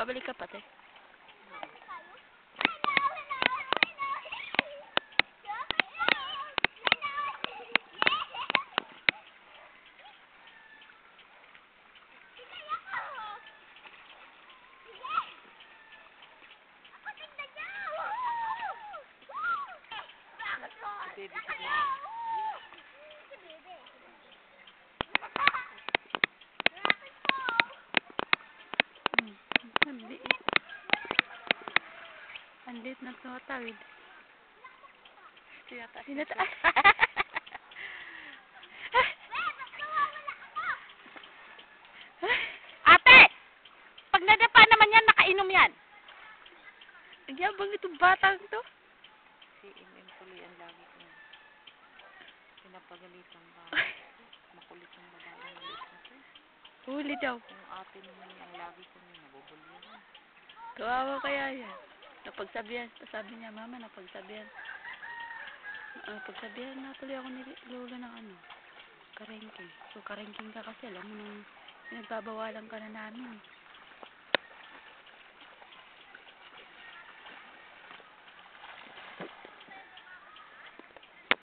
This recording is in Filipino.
Babalik ka pa, te. Ang liit na tumatawid. Sinataas. Ate! Pag nadapa naman yan, nakainom yan. Ang yabang itong batang to. Si MM tuloy ang lagi ko. Pinapagalitan ba? Makulit ang babae ng liit na to. Huli daw. Yung ate naman ang lagi ko niya, nabubulyaran. Kawawa kaya yan. Napagsabihan. Sabi niya, mama, napagsabihan. Pagsabihan na tuloy ako ni Lola ng karengking. So, karengking ka kasi, alam mo nung pinagbabawalan ka na namin.